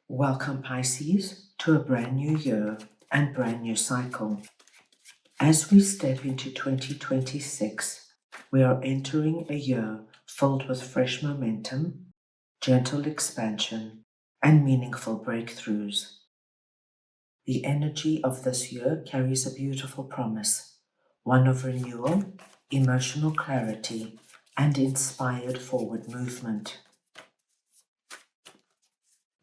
Welcome, Pisces, to a brand new year and brand new cycle. As we step into 2026, we are entering a year filled with fresh momentum, gentle expansion, and meaningful breakthroughs. The energy of this year carries a beautiful promise, one of renewal, emotional clarity, and inspired forward movement.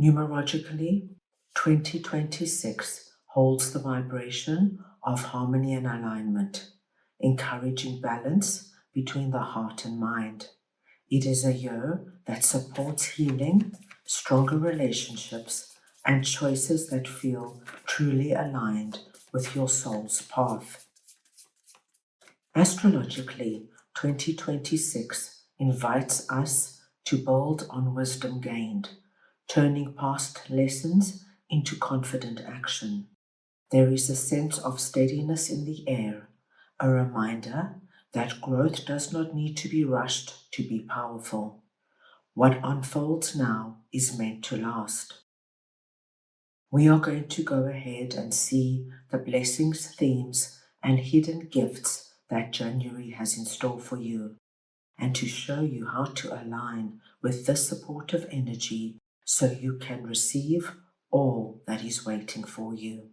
Numerologically, 2026 holds the vibration of harmony and alignment, encouraging balance between the heart and mind. It is a year that supports healing, stronger relationships, and choices that feel truly aligned with your soul's path. Astrologically, 2026 invites us to build on wisdom gained, turning past lessons into confident action. There is a sense of steadiness in the air, a reminder that growth does not need to be rushed to be powerful. What unfolds now is meant to last. We are going to go ahead and see the blessings, themes, and hidden gifts that January has in store for you, and to show you how to align with this supportive energy so you can receive all that is waiting for you.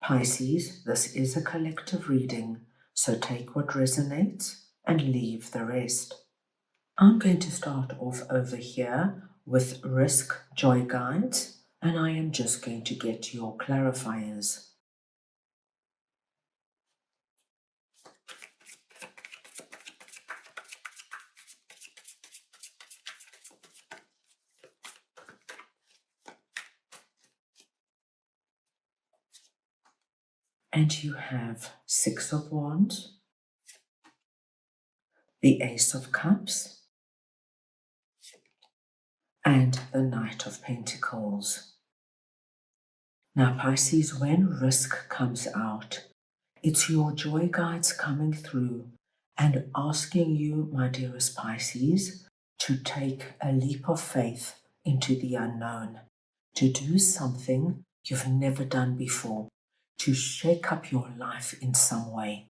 Pisces, this is a collective reading, so take what resonates and leave the rest. I'm going to start off over here with risk joy guides, and I am just going to get your clarifiers. And you have Six of Wands, the Ace of Cups, and the Knight of Pentacles. Now, Pisces, when risk comes out, it's your joy guides coming through and asking you, my dearest Pisces, to take a leap of faith into the unknown, to do something you've never done before, to shake up your life in some way.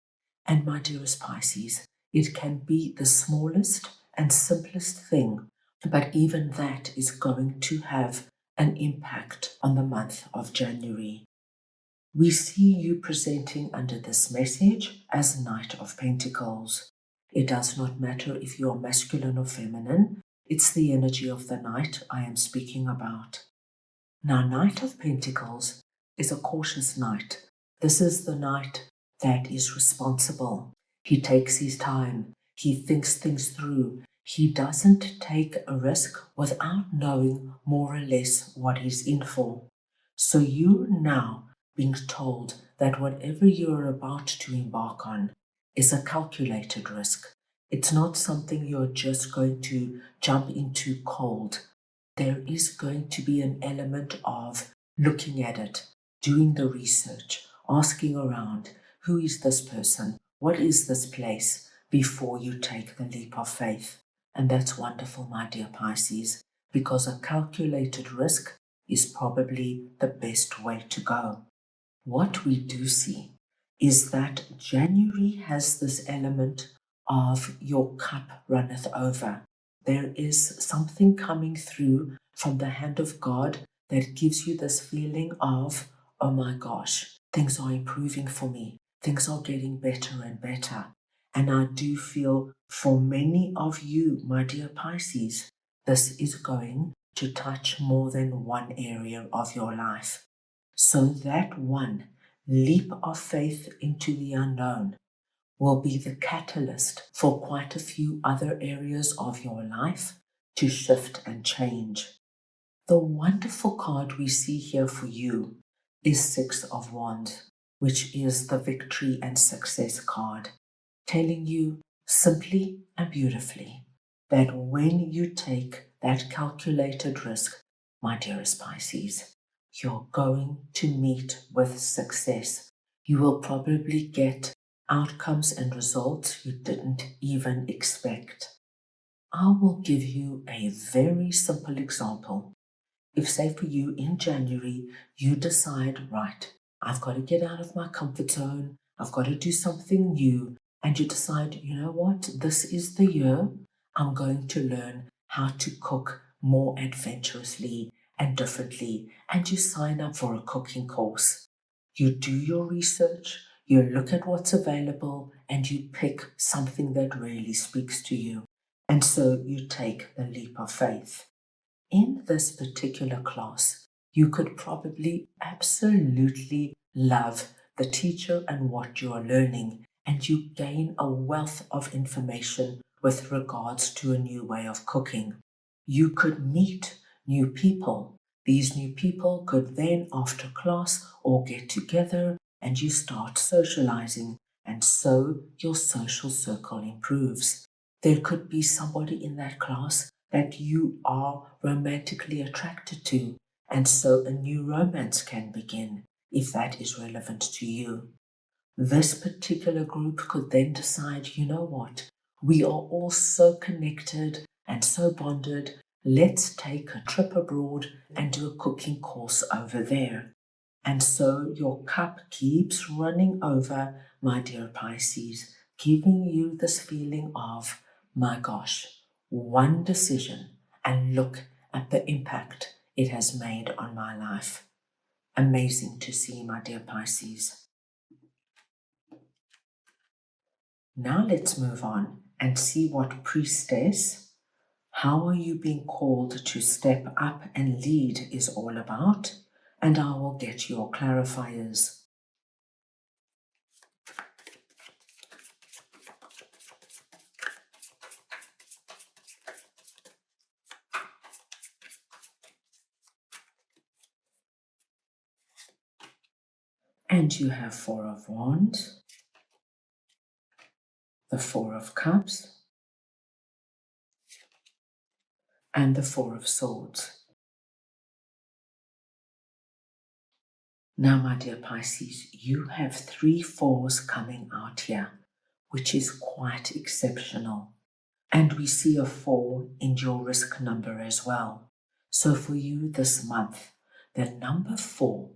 And my dearest Pisces, it can be the smallest and simplest thing, but even that is going to have an impact on the month of January. We see you presenting under this message as Knight of Pentacles. It does not matter if you're masculine or feminine, it's the energy of the Knight I am speaking about. Now, Knight of Pentacles is a cautious knight. This is the knight that is responsible. He takes his time. He thinks things through. He doesn't take a risk without knowing more or less what he's in for. So you now being told that whatever you're about to embark on is a calculated risk. It's not something you're just going to jump into cold. There is going to be an element of looking at it, doing the research, asking around, who is this person? What is this place? Before you take the leap of faith. And that's wonderful, my dear Pisces, because a calculated risk is probably the best way to go. What we do see is that January has this element of your cup runneth over. There is something coming through from the hand of God that gives you this feeling of, oh my gosh, things are improving for me. Things are getting better and better. And I do feel for many of you, my dear Pisces, this is going to touch more than one area of your life. So that one leap of faith into the unknown will be the catalyst for quite a few other areas of your life to shift and change. The wonderful card we see here for you is Six of Wands, which is the victory and success card, telling you simply and beautifully that when you take that calculated risk, my dearest Pisces, you're going to meet with success. You will probably get outcomes and results you didn't even expect. I will give you a very simple example. If, say, for you in January, you decide, right, I've got to get out of my comfort zone, I've got to do something new, and you decide, you know what, this is the year I'm going to learn how to cook more adventurously and differently, and you sign up for a cooking course. You do your research, you look at what's available, and you pick something that really speaks to you. And so you take the leap of faith. In this particular class, you could probably absolutely love the teacher and what you are learning, and you gain a wealth of information with regards to a new way of cooking. You could meet new people. These new people could then, after class, all get together and you start socializing, and so your social circle improves. There could be somebody in that class that you are romantically attracted to, and so a new romance can begin if that is relevant to you. This particular group could then decide, you know what, we are all so connected and so bonded, let's take a trip abroad and do a cooking course over there. And so your cup keeps running over, my dear Pisces, giving you this feeling of, my gosh, one decision and look at the impact it has made on my life. Amazing to see, my dear Pisces. Now let's move on and see what priestess, how are you being called to step up and lead is all about, and I will get your clarifiers. And you have Four of Wands, the Four of Cups, and the Four of Swords. Now, my dear Pisces, you have 3 fours coming out here, which is quite exceptional. And we see a 4 in your risk number as well. So for you this month, the number 4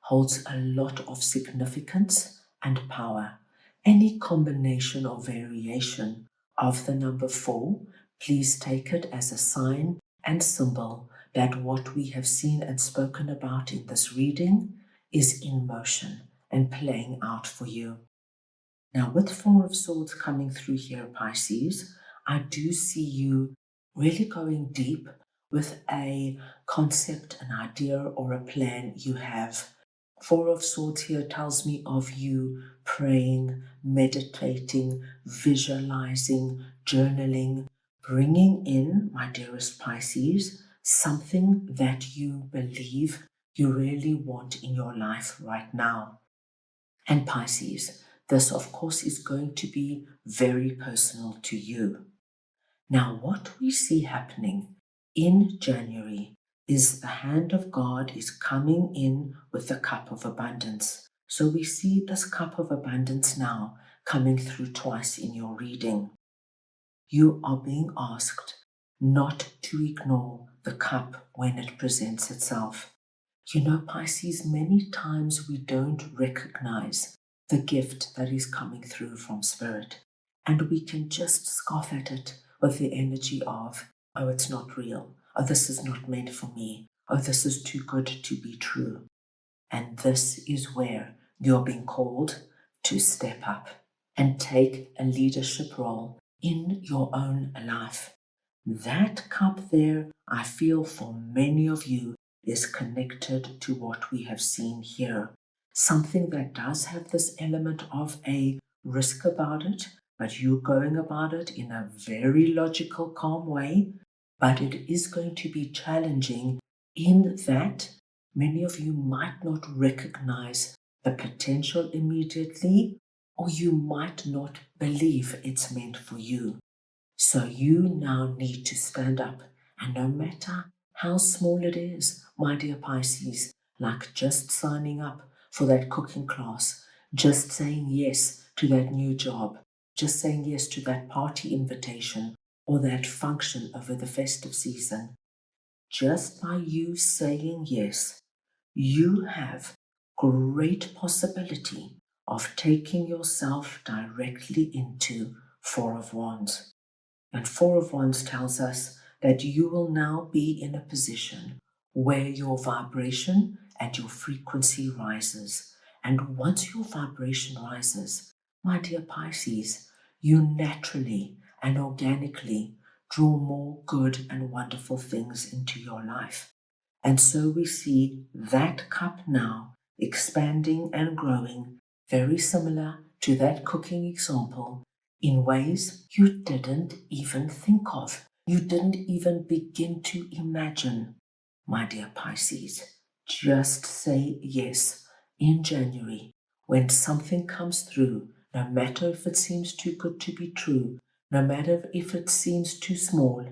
holds a lot of significance and power. Any combination or variation of the number 4, please take it as a sign and symbol that what we have seen and spoken about in this reading is in motion and playing out for you. Now, with Four of Swords coming through here, Pisces, I do see you really going deep with a concept, an idea, or a plan you have. Four of Swords here tells me of you praying, meditating, visualizing, journaling, bringing in, my dearest Pisces, something that you believe you really want in your life right now. And Pisces, this of course is going to be very personal to you. Now, what we see happening in January is the hand of God is coming in with the cup of abundance. So we see this cup of abundance now coming through twice in your reading. You are being asked not to ignore the cup when it presents itself. You know, Pisces, many times we don't recognize the gift that is coming through from Spirit, and we can just scoff at it with the energy of, oh, it's not real, oh, this is not meant for me, oh, this is too good to be true. And this is where you're being called to step up and take a leadership role in your own life. That cup there, I feel for many of you, is connected to what we have seen here. Something that does have this element of a risk about it, but you're going about it in a very logical, calm way. But it is going to be challenging in that many of you might not recognize the potential immediately, or you might not believe it's meant for you. So you now need to stand up, and no matter how small it is, my dear Pisces, like just signing up for that cooking class, just saying yes to that new job, just saying yes to that party invitation or that function over the festive season, just by you saying yes, you have great possibility of taking yourself directly into Four of Wands. And Four of Wands tells us that you will now be in a position where your vibration and your frequency rises. And once your vibration rises, my dear Pisces, you naturally and organically draw more good and wonderful things into your life. And so we see that cup now expanding and growing, very similar to that cooking example, in ways you didn't even think of. You didn't even begin to imagine. My dear Pisces, just say yes in January when something comes through, no matter if it seems too good to be true, no matter if it seems too small,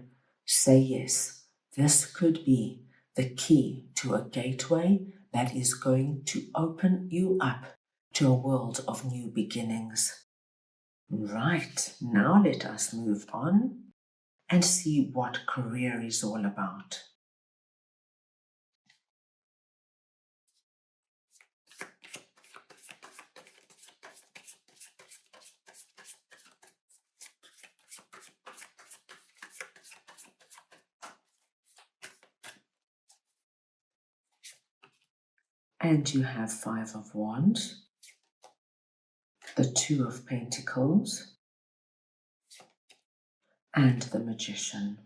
say yes. This could be the key to a gateway that is going to open you up to a world of new beginnings. Right, now let us move on and see what career is all about. And you have Five of Wands, the Two of Pentacles, and the Magician.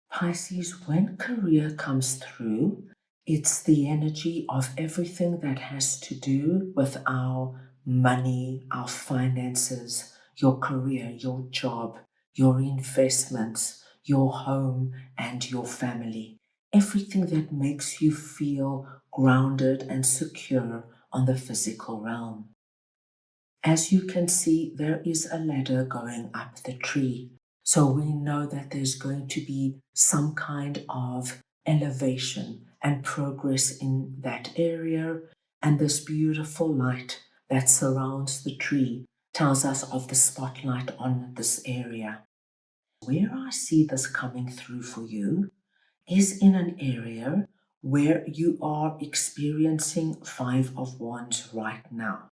Pisces, when career comes through, it's the energy of everything that has to do with our money, our finances, your career, your job, your investments, your home, and your family. Everything that makes you feel grounded and secure on the physical realm. As you can see, there is a ladder going up the tree. So we know that there's going to be some kind of elevation and progress in that area. And this beautiful light that surrounds the tree tells us of the spotlight on this area. Where I see this coming through for you is in an area where you are experiencing Five of Wands right now.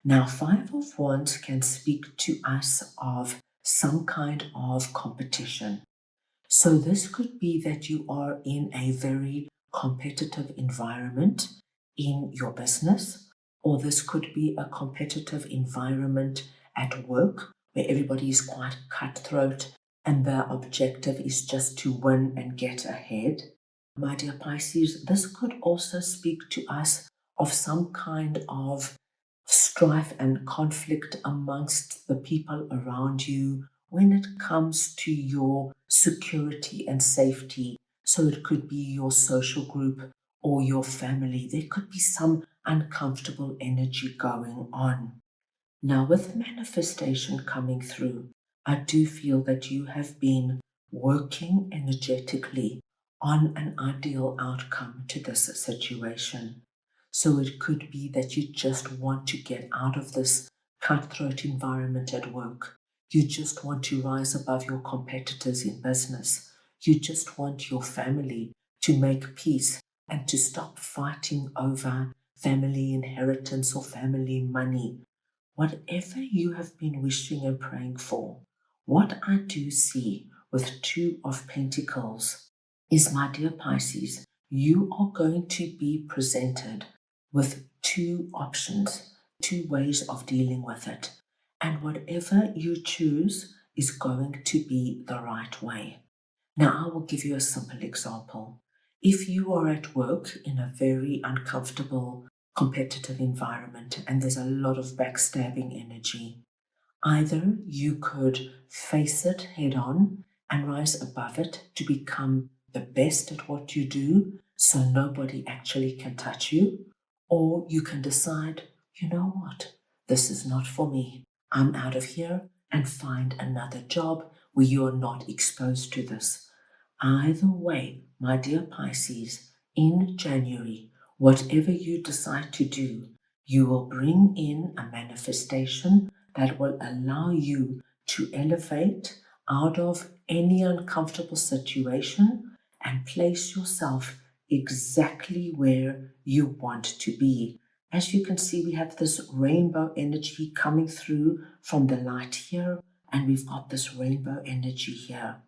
Now, Five of Wands can speak to us of some kind of competition. So this could be that you are in a very competitive environment in your business, or this could be a competitive environment at work where everybody is quite cutthroat and the objective is just to win and get ahead. My dear Pisces, this could also speak to us of some kind of strife and conflict amongst the people around you when it comes to your security and safety. So it could be your social group or your family. There could be some uncomfortable energy going on. Now, with manifestation coming through, I do feel that you have been working energetically on an ideal outcome to this situation. So it could be that you just want to get out of this cutthroat environment at work. You just want to rise above your competitors in business. You just want your family to make peace and to stop fighting over family inheritance or family money. Whatever you have been wishing and praying for, what I do see with Two of Pentacles is, my dear Pisces, you are going to be presented with two options, two ways of dealing with it. And whatever you choose is going to be the right way. Now, I will give you a simple example. If you are at work in a very uncomfortable, competitive environment and there's a lot of backstabbing energy, either you could face it head on and rise above it to become the best at what you do so nobody actually can touch you, or you can decide, you know what, this is not for me. I'm out of here, and find another job where you are not exposed to this. Either way, my dear Pisces, in January, whatever you decide to do, you will bring in a manifestation that will allow you to elevate out of any uncomfortable situation and place yourself exactly where you want to be. As you can see, we have this rainbow energy coming through from the light here, and we've got this rainbow energy here.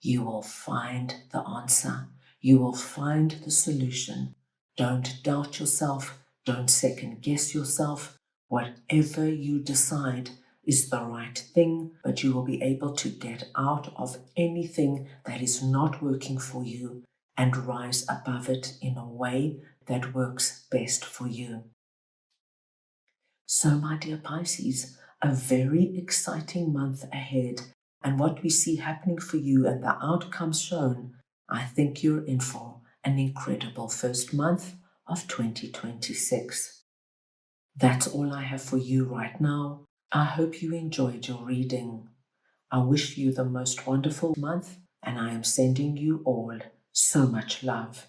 You will find the answer. You will find the solution. Don't doubt yourself. Don't second guess yourself. Whatever you decide is the right thing, but you will be able to get out of anything that is not working for you and rise above it in a way that works best for you. So, my dear Pisces, a very exciting month ahead, and what we see happening for you and the outcomes shown, I think you're in for an incredible first month of 2026. That's all I have for you right now. I hope you enjoyed your reading. I wish you the most wonderful month, and I am sending you all so much love.